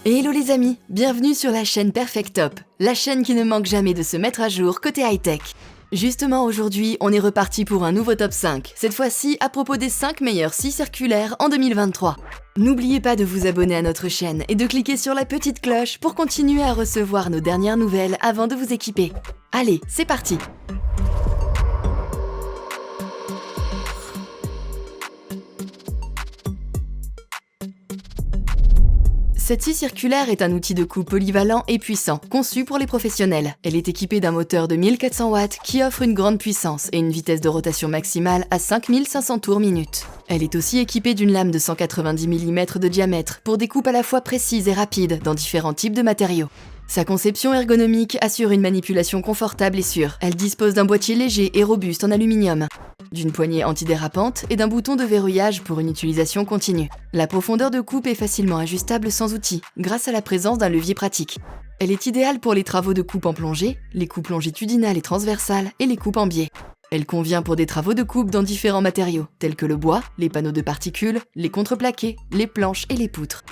Hello les amis, bienvenue sur la chaîne Perfect Top, la chaîne qui ne manque jamais de se mettre à jour côté high-tech. Justement aujourd'hui, on est reparti pour un nouveau top 5, cette fois-ci à propos des 5 meilleures scies circulaires en 2023. N'oubliez pas de vous abonner à notre chaîne et de cliquer sur la petite cloche pour continuer à recevoir nos dernières nouvelles avant de vous équiper. Allez, c'est parti! Cette scie circulaire est un outil de coupe polyvalent et puissant, conçu pour les professionnels. Elle est équipée d'un moteur de 1400 watts qui offre une grande puissance et une vitesse de rotation maximale à 5500 tours minute. Elle est aussi équipée d'une lame de 190 mm de diamètre pour des coupes à la fois précises et rapides dans différents types de matériaux. Sa conception ergonomique assure une manipulation confortable et sûre. Elle dispose d'un boîtier léger et robuste en aluminium, d'une poignée antidérapante et d'un bouton de verrouillage pour une utilisation continue. La profondeur de coupe est facilement ajustable sans outil, grâce à la présence d'un levier pratique. Elle est idéale pour les travaux de coupe en plongée, les coupes longitudinales et transversales et les coupes en biais. Elle convient pour des travaux de coupe dans différents matériaux, tels que le bois, les panneaux de particules, les contreplaqués, les planches et les poutres.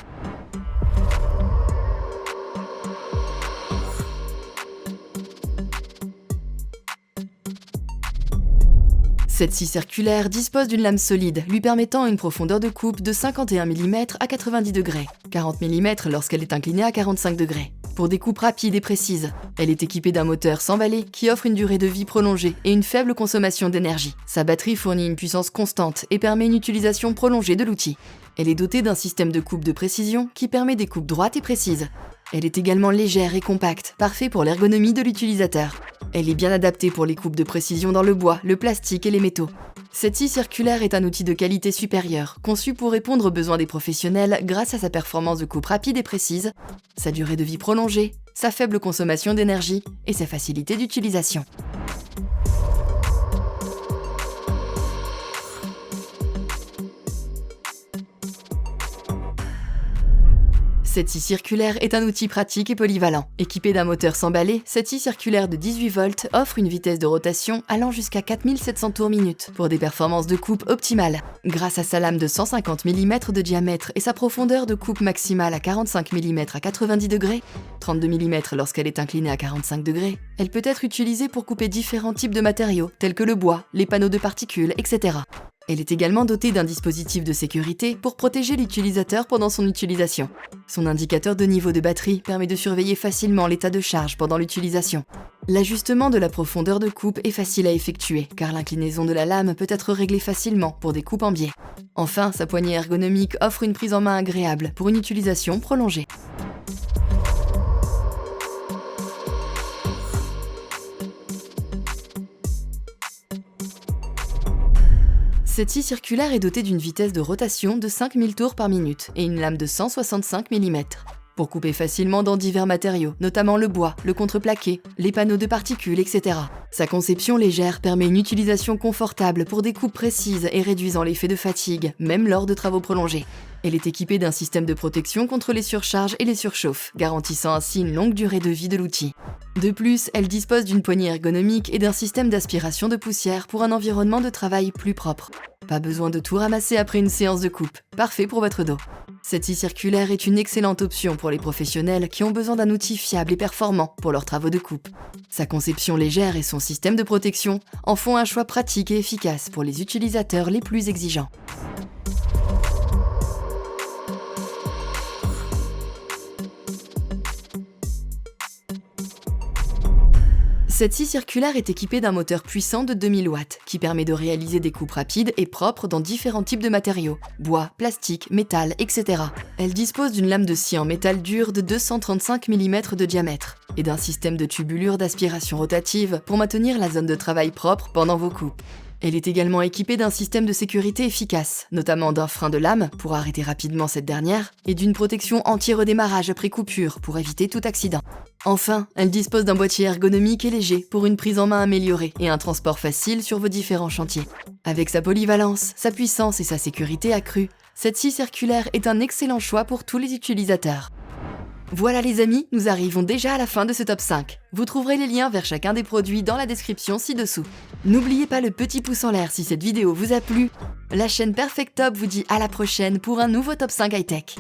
Cette scie circulaire dispose d'une lame solide, lui permettant une profondeur de coupe de 51 mm à 90 degrés, 40 mm lorsqu'elle est inclinée à 45 degrés. Pour des coupes rapides et précises, elle est équipée d'un moteur sans balai qui offre une durée de vie prolongée et une faible consommation d'énergie. Sa batterie fournit une puissance constante et permet une utilisation prolongée de l'outil. Elle est dotée d'un système de coupe de précision qui permet des coupes droites et précises. Elle est également légère et compacte, parfait pour l'ergonomie de l'utilisateur. Elle est bien adaptée pour les coupes de précision dans le bois, le plastique et les métaux. Cette scie circulaire est un outil de qualité supérieure, conçu pour répondre aux besoins des professionnels grâce à sa performance de coupe rapide et précise, sa durée de vie prolongée, sa faible consommation d'énergie et sa facilité d'utilisation. Cette scie circulaire est un outil pratique et polyvalent. Équipée d'un moteur sans balai, cette scie circulaire de 18 volts offre une vitesse de rotation allant jusqu'à 4700 tours minute pour des performances de coupe optimales. Grâce à sa lame de 150 mm de diamètre et sa profondeur de coupe maximale à 45 mm à 90 degrés, 32 mm lorsqu'elle est inclinée à 45 degrés, elle peut être utilisée pour couper différents types de matériaux tels que le bois, les panneaux de particules, etc. Elle est également dotée d'un dispositif de sécurité pour protéger l'utilisateur pendant son utilisation. Son indicateur de niveau de batterie permet de surveiller facilement l'état de charge pendant l'utilisation. L'ajustement de la profondeur de coupe est facile à effectuer, car l'inclinaison de la lame peut être réglée facilement pour des coupes en biais. Enfin, sa poignée ergonomique offre une prise en main agréable pour une utilisation prolongée. Cette scie circulaire est dotée d'une vitesse de rotation de 5000 tours par minute et une lame de 165 mm. Pour couper facilement dans divers matériaux, notamment le bois, le contreplaqué, les panneaux de particules, etc. Sa conception légère permet une utilisation confortable pour des coupes précises et réduisant l'effet de fatigue, même lors de travaux prolongés. Elle est équipée d'un système de protection contre les surcharges et les surchauffes, garantissant ainsi une longue durée de vie de l'outil. De plus, elle dispose d'une poignée ergonomique et d'un système d'aspiration de poussière pour un environnement de travail plus propre. Pas besoin de tout ramasser après une séance de coupe, parfait pour votre dos. Cette scie circulaire est une excellente option pour les professionnels qui ont besoin d'un outil fiable et performant pour leurs travaux de coupe. Sa conception légère et son système de protection en font un choix pratique et efficace pour les utilisateurs les plus exigeants. Cette scie circulaire est équipée d'un moteur puissant de 2000 watts qui permet de réaliser des coupes rapides et propres dans différents types de matériaux, bois, plastique, métal, etc. Elle dispose d'une lame de scie en métal dur de 235 mm de diamètre et d'un système de tubulure d'aspiration rotative pour maintenir la zone de travail propre pendant vos coupes. Elle est également équipée d'un système de sécurité efficace, notamment d'un frein de lame pour arrêter rapidement cette dernière et d'une protection anti-redémarrage après coupure pour éviter tout accident. Enfin, elle dispose d'un boîtier ergonomique et léger pour une prise en main améliorée et un transport facile sur vos différents chantiers. Avec sa polyvalence, sa puissance et sa sécurité accrue, cette scie circulaire est un excellent choix pour tous les utilisateurs. Voilà les amis, nous arrivons déjà à la fin de ce top 5. Vous trouverez les liens vers chacun des produits dans la description ci-dessous. N'oubliez pas le petit pouce en l'air si cette vidéo vous a plu. La chaîne Perfect Top vous dit à la prochaine pour un nouveau top 5 high-tech.